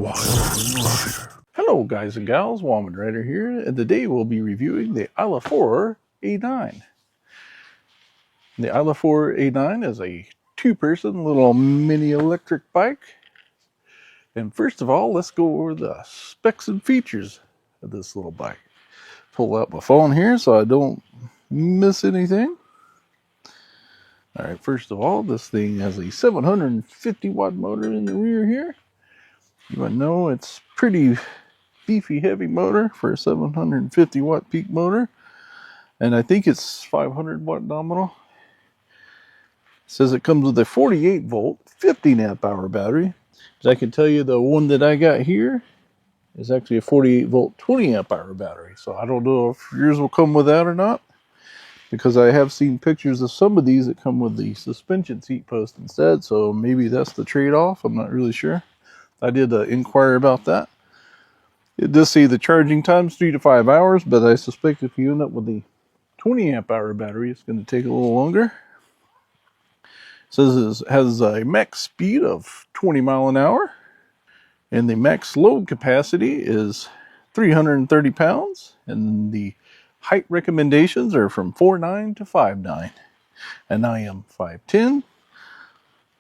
Hello guys and gals, Woman Rider here, and today we'll be reviewing the GLEERIDE A9. The GLEERIDE A9 is a two-person little mini electric bike. And first of all, let's go over the specs and features of this little bike. Pull out my phone here so I don't miss anything. Alright, first of all, this thing has a 750 watt motor in the rear here. You might know it's pretty beefy heavy motor for a 750 watt peak motor, and I think it's 500 watt nominal. It says it comes with a 48 volt 15 amp hour battery. As I can tell you, the one that I got here is actually a 48 volt 20 amp hour battery, so I don't know if yours will come with that or not, because I have seen pictures of some of these that come with the suspension seat post instead, so maybe that's the trade-off. I'm not really sure. I did inquire about that. It does say the charging time is 3 to 5 hours, but I suspect if you end up with the 20 amp hour battery, it's going to take a little longer. It says it has a max speed of 20 mile an hour, and the max load capacity is 330 pounds, and the height recommendations are from 4'9" to 5'9", and I am 5'10".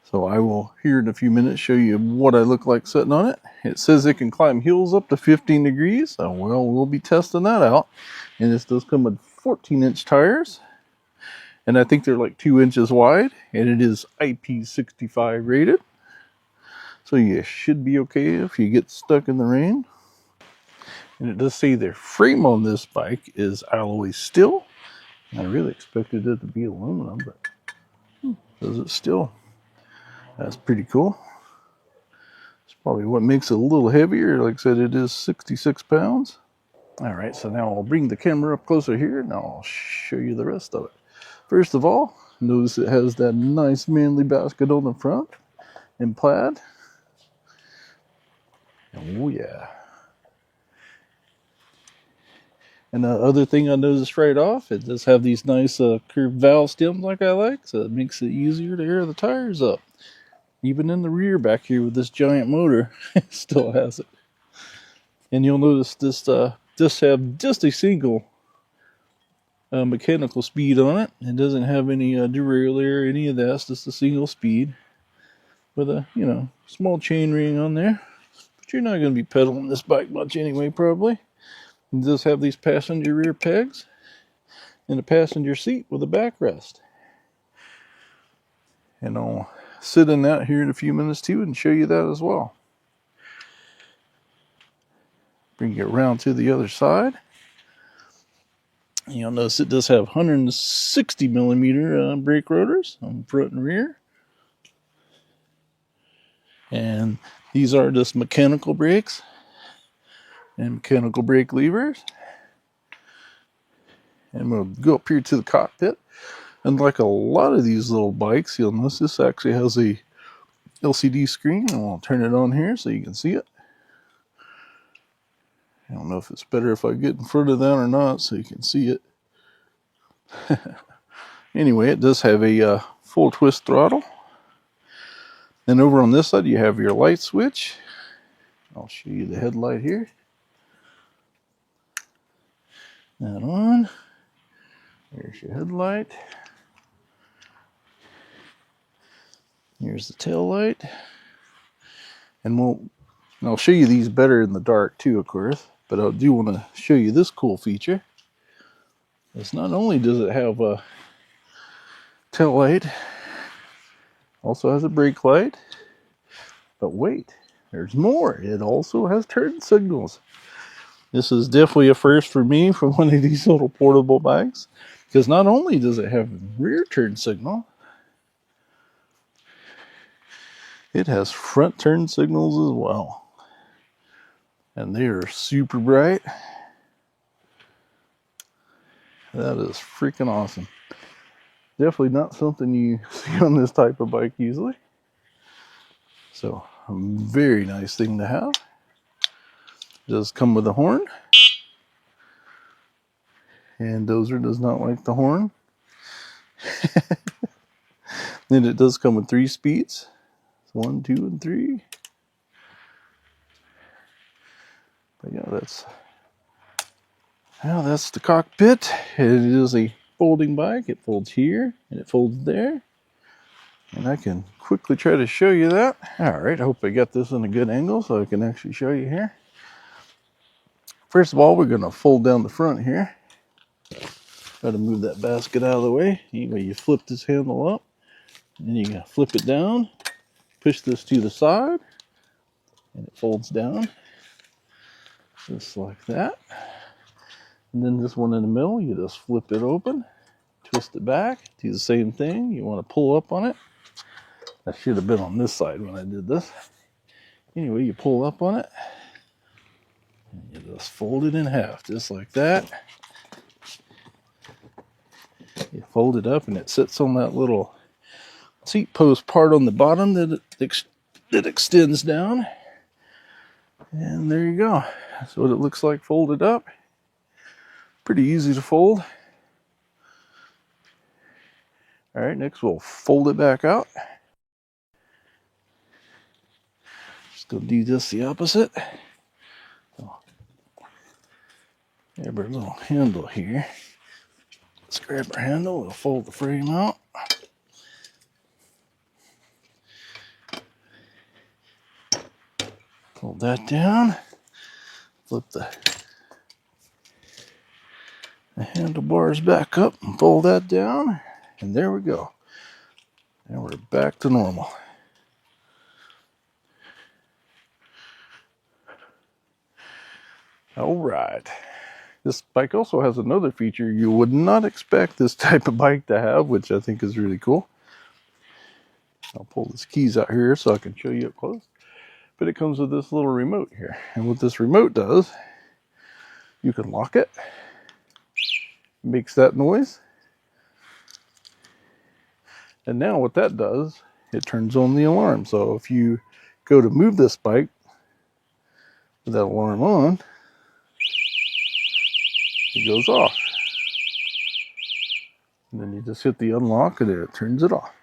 So I will, here in a few minutes, show you what I look like sitting on it. It says it can climb hills up to 15 degrees. So, well, we'll be testing that out. And this does come with 14-inch tires. And I think they're like 2 inches wide. And it is IP65 rated. So you should be okay if you get stuck in the rain. And it does say the frame on this bike is alloy steel. I really expected it to be aluminum, but does it still? That's pretty cool. It's probably what makes it a little heavier. Like I said, it is 66 pounds. All right, so now I'll bring the camera up closer here and I'll show you the rest of it. First of all, notice it has that nice manly basket on the front in plaid. Oh yeah. And the other thing I noticed right off, it does have these nice curved valve stems like I like, so it makes it easier to air the tires up. Even in the rear back here with this giant motor, it still has it. And you'll notice this does have just a single mechanical speed on it. It doesn't have any derailleur or any of that. It's just a single speed with a, small chain ring on there. But you're not going to be pedaling this bike much anyway, probably. It does have these passenger rear pegs and a passenger seat with a backrest. And I'll sit in that here in a few minutes too and show you that as well. Bring it around to the other side. You'll notice it does have 160 millimeter brake rotors on front and rear. And these are just mechanical brakes and mechanical brake levers. And we'll go up here to the cockpit. And like a lot of these little bikes, you'll notice this actually has a LCD screen. And I'll turn it on here so you can see it. I don't know if it's better if I get in front of that or not so you can see it. Anyway, it does have a full twist throttle. Then over on this side you have your light switch. I'll show you the headlight here. That on. There's your headlight. Here's the tail light. And I'll show you these better in the dark too, of course. But I do want to show you this cool feature. It's not only does it have a tail light, also has a brake light. But wait, there's more. It also has turn signals. This is definitely a first for me for one of these little portable bikes. Because not only does it have rear turn signal, it has front turn signals as well. And they are super bright. That is freaking awesome. Definitely not something you see on this type of bike usually. So, a very nice thing to have. It does come with a horn. And Dozer does not like the horn. Then it does come with 3 speeds. 1, 2, and 3. But yeah, that's the cockpit. It is a folding bike. It folds here and it folds there. And I can quickly try to show you that. All right, I hope I got this in a good angle so I can actually show you here. First of all, we're going to fold down the front here. Try to move that basket out of the way. Anyway, you flip this handle up, and then you flip it down, push this to the side, and it folds down just like that. And then this one in the middle, you just flip it open, twist it back, do the same thing. You want to pull up on it. I should have been on this side when I did this. Anyway, you pull up on it, and you just fold it in half, just like that. You fold it up, and it sits on that little seat post part on the bottom that extends down. And there you go. That's what it looks like folded up. Pretty easy to fold. All right, next we'll fold it back out. Just gonna do this the opposite. Grab our little handle here. Let's grab our handle, we'll fold the frame out. Fold that down. Flip the handlebars back up and fold that down. And there we go. And we're back to normal. All right. This bike also has another feature you would not expect this type of bike to have, which I think is really cool. I'll pull these keys out here so I can show you up close. But it comes with this little remote here. And what this remote does, you can lock it. It makes that noise. And now what that does, it turns on the alarm. So if you go to move this bike with that alarm on, it goes off. And then you just hit the unlock and it turns it off.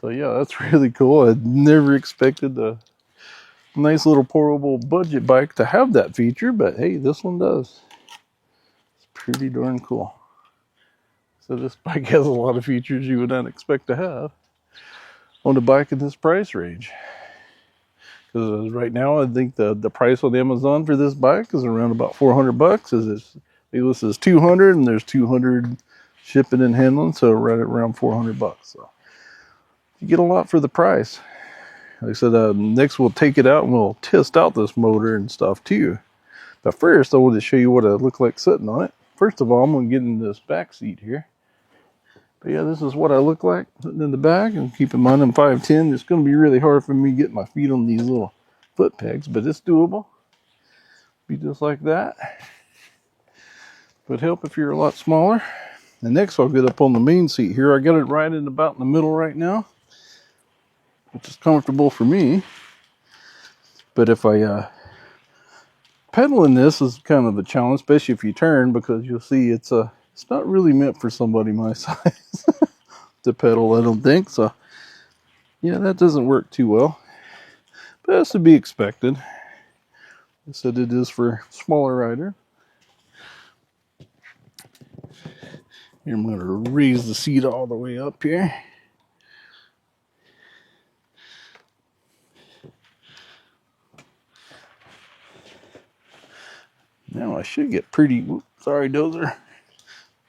So yeah, that's really cool. I never expected a nice little portable budget bike to have that feature, but hey, this one does. It's pretty darn cool. So this bike has a lot of features you would not expect to have on a bike in this price range. Because right now, I think the price on Amazon for this bike is around about $400. They list as 200, and there's 200 shipping and handling, so right at around $400. So you get a lot for the price. Like I said, next we'll take it out and we'll test out this motor and stuff too. But first, I want to show you what it looked like sitting on it. First of all, I'm going to get in this back seat here. But yeah, this is what I look like sitting in the back. And keep in mind, I'm 5'10". It's going to be really hard for me to get my feet on these little foot pegs, but it's doable. Be just like that. Would help if you're a lot smaller. And next, I'll get up on the main seat here. I got it right in about in the middle right now, which is comfortable for me. But if I pedaling this is kind of a challenge, especially if you turn, because you'll see it's not really meant for somebody my size to pedal, I don't think. So yeah, that doesn't work too well, but that's to be expected. I said it is for smaller rider. Here, I'm going to raise the seat all the way up here. Now I should get pretty, whoops, sorry Dozer.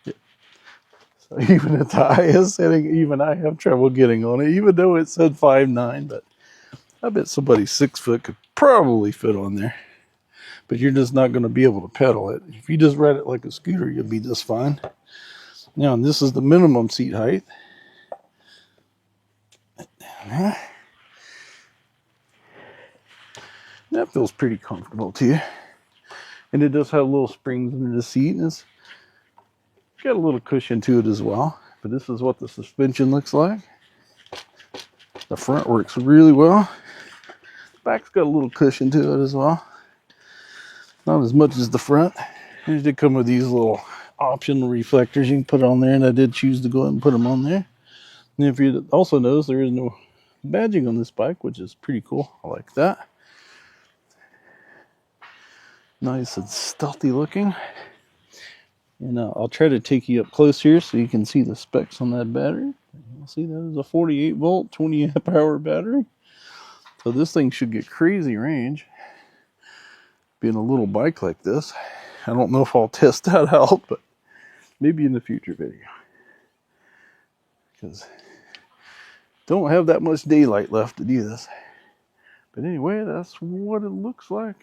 So even at the highest setting, even I have trouble getting on it, even though it said 5'9", but I bet somebody 6 foot could probably fit on there. But you're just not going to be able to pedal it. If you just ride it like a scooter, you'll be just fine. Now, this is the minimum seat height. That feels pretty comfortable too. And it does have little springs under the seat. And it's got a little cushion to it as well. But this is what the suspension looks like. The front works really well. The back's got a little cushion to it as well. Not as much as the front. It did come with these little optional reflectors you can put on there, and I did choose to go ahead and put them on there. And if you also notice, there is no badging on this bike, which is pretty cool. I like that. Nice and stealthy looking. And I'll try to take you up close here so you can see the specs on that battery. You'll see that is a 48 volt, 20 amp hour battery. So this thing should get crazy range. Being a little bike like this, I don't know if I'll test that out, but maybe in the future video. Because don't have that much daylight left to do this. But anyway, that's what it looks like.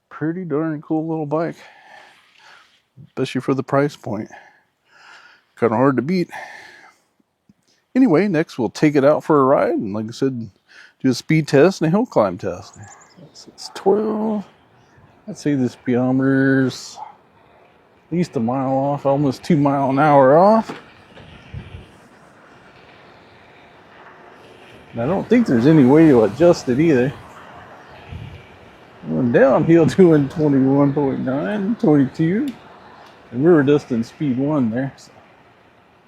Pretty darn cool little bike. Especially for the price point. Kind of hard to beat. Anyway, next we'll take it out for a ride. And like I said, do a speed test and a hill climb test. It's 12. I'd say the speedometer's at least a mile off. Almost 2 miles an hour off. And I don't think there's any way to adjust it either. Going downhill doing 21.9, 22. And we were just in speed 1 there. So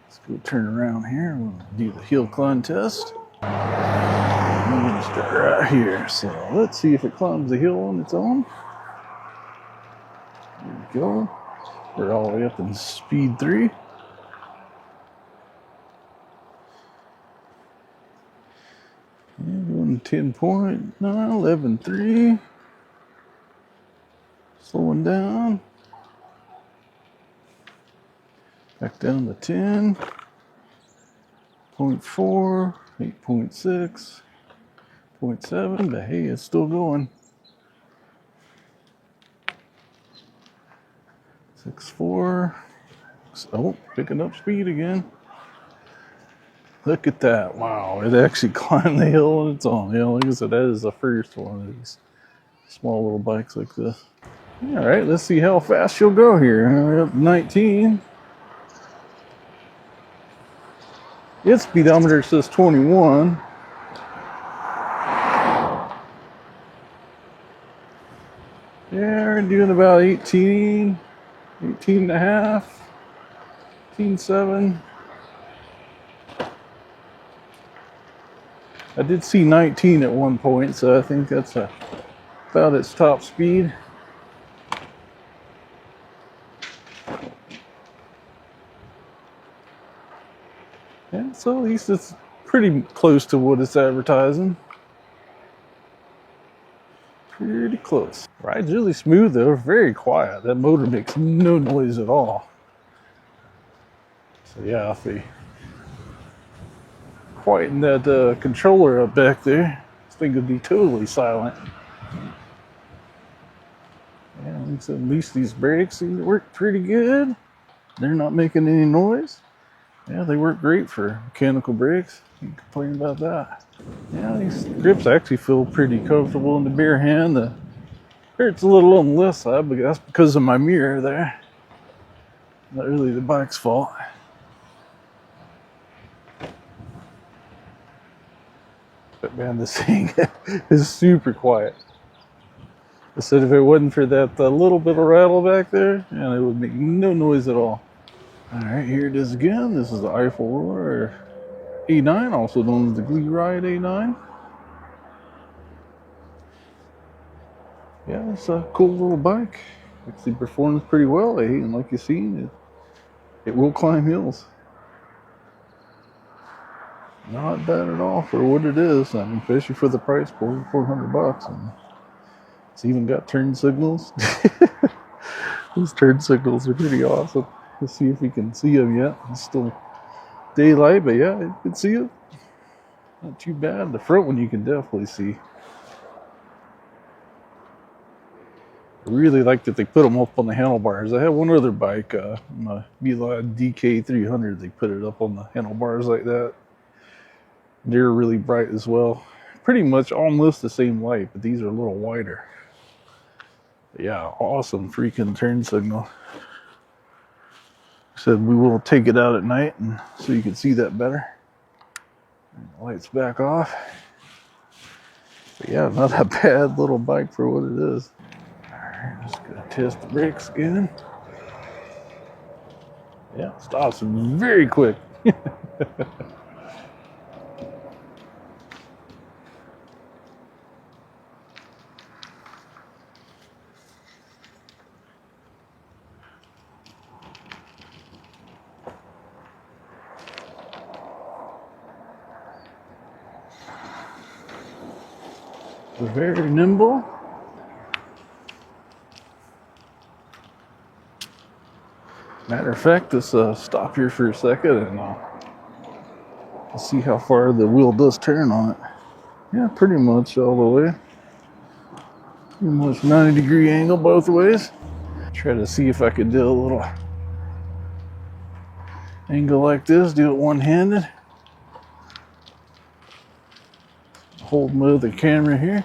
let's go turn around here. We'll do the hill climb test. I'm going to start right here. So let's see if it climbs the hill on its own. There we go. We're all the way up in speed 3. And 10.9, 11.3. Slowing down. Back down to 10. 0.4, 8.6, 0.7, but hey, it's still going. 6.4. Oh, picking up speed again. Look at that. Wow, it actually climbed the hill on its own. Yeah, like I said, that is the first one of these small little bikes like this. All right, let's see how fast she'll go here. We're up 19. Its speedometer says 21. Yeah, we're doing about 18, 18 and a half, 18.7. I did see 19 at one point, so I think that's about its top speed. Yeah, so at least it's pretty close to what it's advertising. Pretty close. Ride's really smooth though, very quiet. That motor makes no noise at all. So yeah, if we quieten that controller up back there, this thing would be totally silent. Yeah, at least these brakes seem to work pretty good. They're not making any noise. Yeah, they work great for mechanical brakes. Can't complain about that. Yeah, these grips actually feel pretty comfortable in the bare hand. The hurt's a little on the left side, but that's because of my mirror there. Not really the bike's fault. But man, this thing is super quiet. I said if it wasn't for that little bit of rattle back there, man, it would make no noise at all. Alright, here it is again. This is the i4 A9, also known as the GLEERIDE A9. Yeah, it's a cool little bike. Actually performs pretty well, and like you've seen, it will climb hills. Not bad at all for what it is. I mean, especially for the price point, $400, and it's even got turn signals. These turn signals are pretty awesome. Let's see if we can see them yet. It's still daylight, but yeah, you can see it. Not too bad. The front one you can definitely see. I really like that they put them up on the handlebars. I have one other bike, my GLEERIDE DK300. They put it up on the handlebars like that. They're really bright as well. Pretty much almost the same light, but these are a little wider. But yeah, awesome freaking turn signal. Said we will take it out at night and so you can see that better. And the light's back off. But yeah, not a bad little bike for what it is. Alright, just gonna test the brakes again. Yeah, stops very quick. It's very nimble. Matter of fact, let's stop here for a second and see how far the wheel does turn on it. Yeah, pretty much all the way. Pretty much 90-degree angle both ways. Try to see if I could do a little angle like this. Do it one-handed. Hold move the camera here.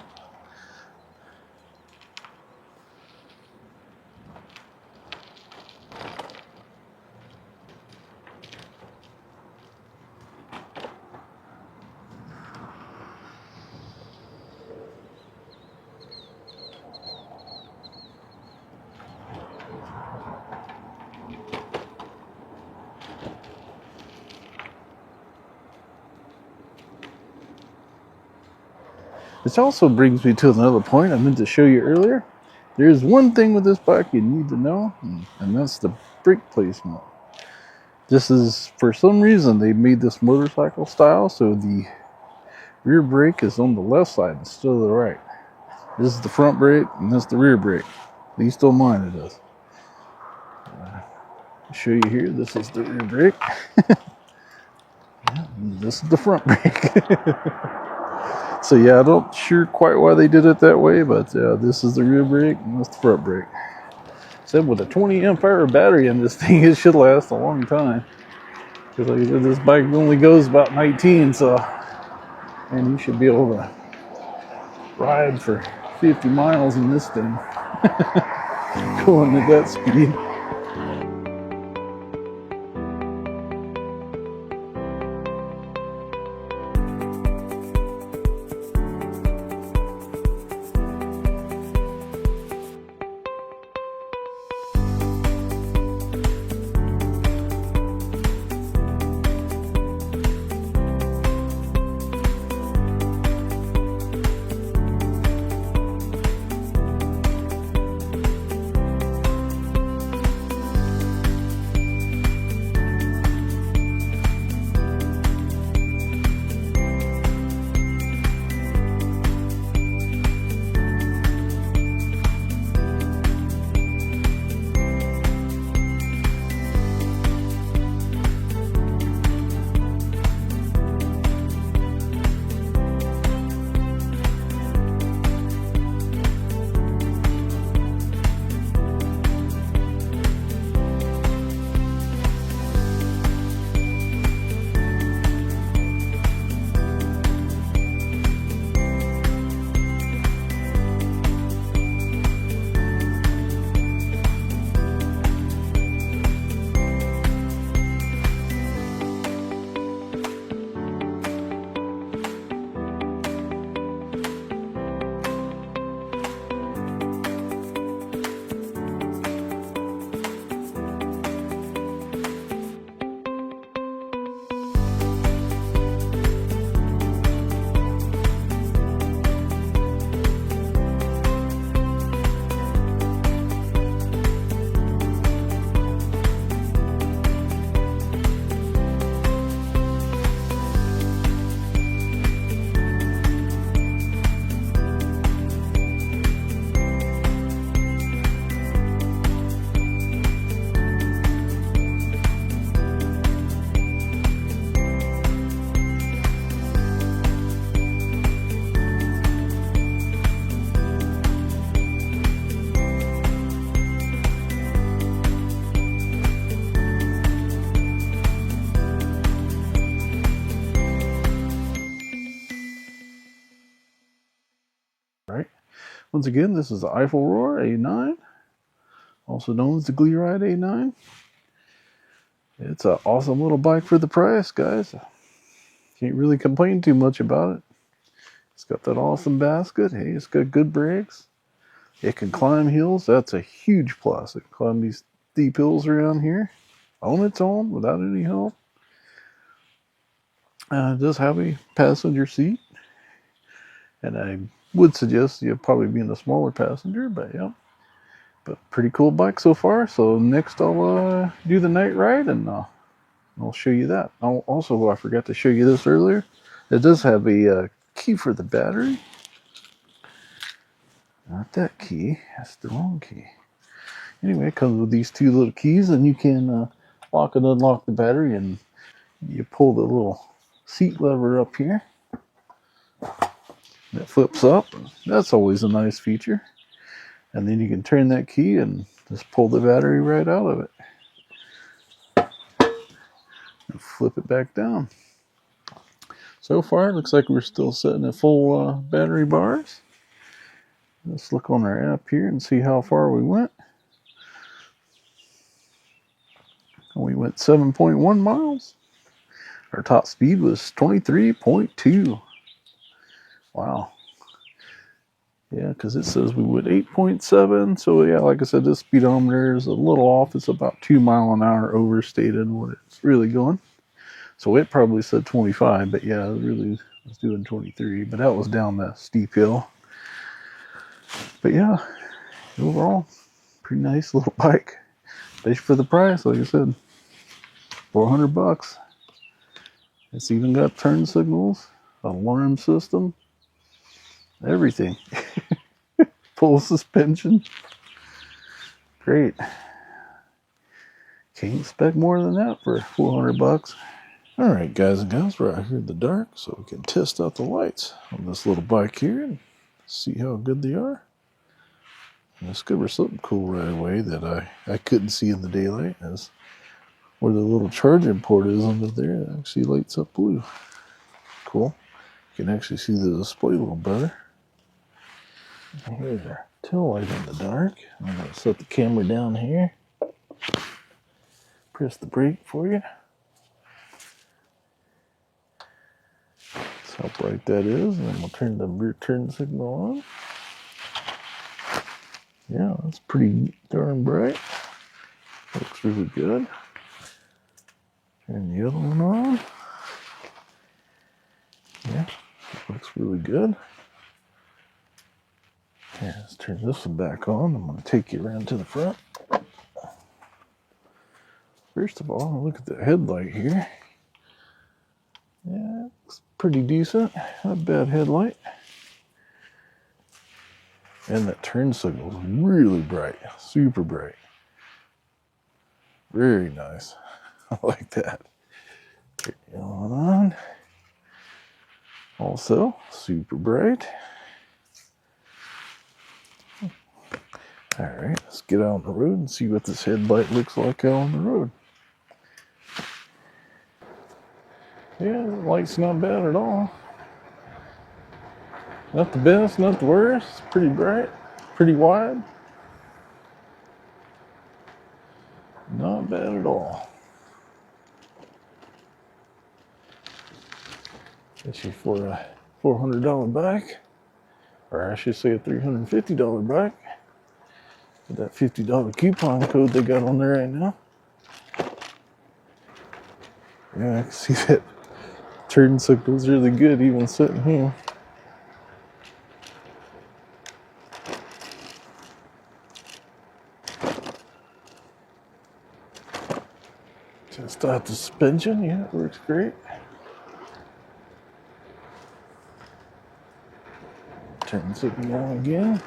This also brings me to another point I meant to show you earlier. There's one thing with this bike you need to know, and that's the brake placement. This is, for some reason, they made this motorcycle style, so the rear brake is on the left side instead of the right. This is the front brake, and that's the rear brake. At least on mine it is. I'll show you here, this is the rear brake. This is the front brake. So yeah, I'm not sure quite why they did it that way, but this is the rear brake and that's the front brake. Said with a 20 amp hour battery in this thing, it should last a long time. Because like I said, this bike only goes about 19, so, and you should be able to ride for 50 miles in this thing. Going at that speed. Right. Once again, this is the Eiffel Roar A9, also known as the GLEERIDE A9. It's an awesome little bike for the price, guys. Can't really complain too much about it. It's got that awesome basket. Hey, it's got good brakes. It can climb hills. That's a huge plus. It can climb these steep hills around here on its own without any help. It does have a passenger seat. And I would suggest you probably be in a smaller passenger, but yeah. But pretty cool bike so far. So next I'll do the night ride and I'll show you that. Also, I forgot to show you this earlier. It does have a key for the battery. Not that key. That's the wrong key. Anyway, it comes with these two little keys, and you can lock and unlock the battery, and you pull the little seat lever up here. It flips up. That's always a nice feature. And then you can turn that key and just pull the battery right out of it. And flip it back down. So far, it looks like we're still sitting at full battery bars. Let's look on our app here and see how far we went. We went 7.1 miles. Our top speed was 23.2. Wow. Yeah, because it says we went 8.7. So yeah, like I said, this speedometer is a little off. It's about 2 miles an hour overstated what it's really going. So it probably said 25, but yeah, it really was doing 23. But that was down the steep hill. But yeah, overall, pretty nice little bike. Especially for the price, like I said, $400. It's even got turn signals, alarm system, everything. Full suspension. Great. Can't expect more than that for $400. Alright guys and gals, we're out here in the dark so we can test out the lights on this little bike here and see how good they are. And discover something cool right away that I couldn't see in the daylight, is where the little charging port is under there. It actually lights up blue. Cool. You can actually see the display a little better. Here's our tail light in the dark. I'm going to set the camera down here. Press the brake for you. That's how bright that is. And then we'll turn the rear turn signal on. Yeah, that's pretty darn bright. Looks really good. Turn the other one on. Yeah, looks really good. Yeah, let's turn this one back on. I'm going to take you around to the front. First of all, look at the headlight here. Yeah, looks pretty decent. Not a bad headlight. And that turn signal is really bright. Super bright. Very nice. I like that. Turn the other one on. Also, super bright. Alright, let's get out on the road and see what this headlight looks like out on the road. Yeah, the light's not bad at all. Not the best, not the worst. It's pretty bright, pretty wide. Not bad at all. Especially for a $400 bike, or I should say a $350 bike. With that $50 coupon code they got on there right now. Yeah, I can see that turn signal's really good even sitting here. Just out the suspension, yeah, it works great. Turn signal on again.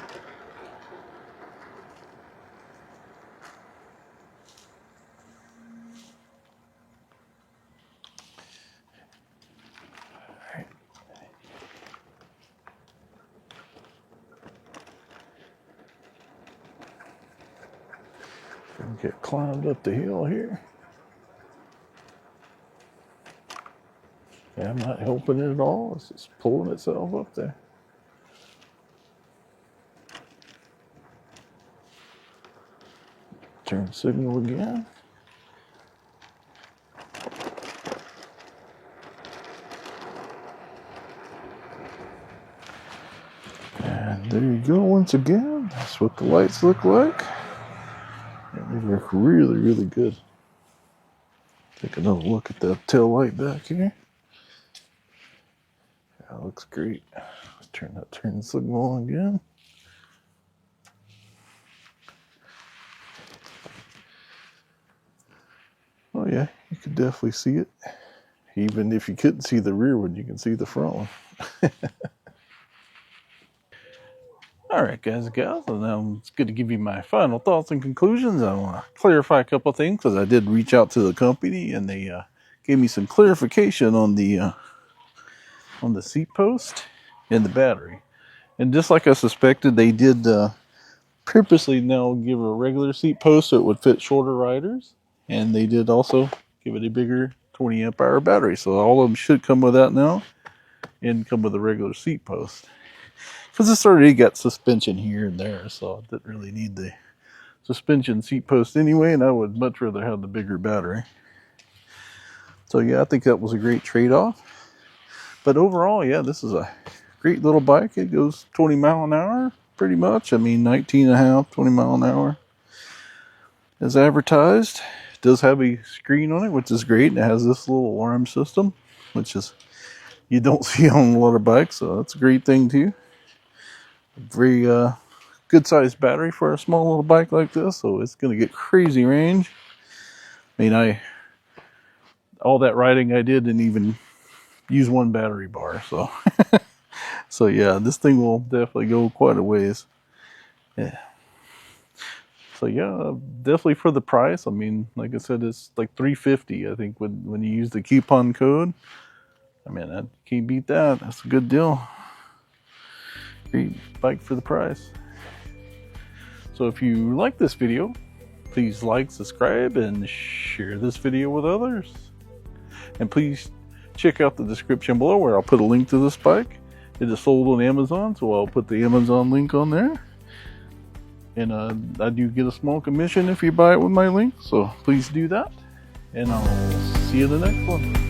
Alright. Get climbed up the hill here. Yeah, I'm not helping it at all. It's just pulling itself up there. Turn signal again. And there you go once again. That's what the lights look like. And they work really, really good. Take another look at that tail light back here. That looks great. Let's turn that turn signal on again. Oh yeah, you can definitely see it. Even if you couldn't see the rear one, you can see the front one. Alright guys and gals, and now it's good to give you my final thoughts and conclusions. I want to clarify a couple of things because I did reach out to the company and they gave me some clarification on the seat post and the battery. And just like I suspected, they did purposely now give a regular seat post so it would fit shorter riders. And they did also give it a bigger 20 amp hour battery. So all of them should come with that now and come with a regular seat post. Because it's already got suspension here and there, so I didn't really need the suspension seat post anyway, and I would much rather have the bigger battery. So yeah, I think that was a great trade-off. But overall, yeah, this is a great little bike. It goes 20 mile an hour, pretty much. I mean, 19 and a half, 20 mile an hour as advertised. It does have a screen on it, which is great, and it has this little alarm system, which is you don't see on a lot of bikes, so that's a great thing too. Very good sized battery for a small little bike like this, so it's going to get crazy range. I mean, all that riding I didn't even use one battery bar, so so yeah, this thing will definitely go quite a ways. Yeah. So yeah, definitely for the price. I mean, like I said, it's like $350. I think when you use the coupon code. I mean, I can't beat that. That's a good deal. Great bike for the price. So if you like this video, please like, subscribe, and share this video with others. And please check out the description below where I'll put a link to this bike. It is sold on Amazon, so I'll put the Amazon link on there. And I do get a small commission if you buy it with my link, so please do that. And I'll see you in the next one.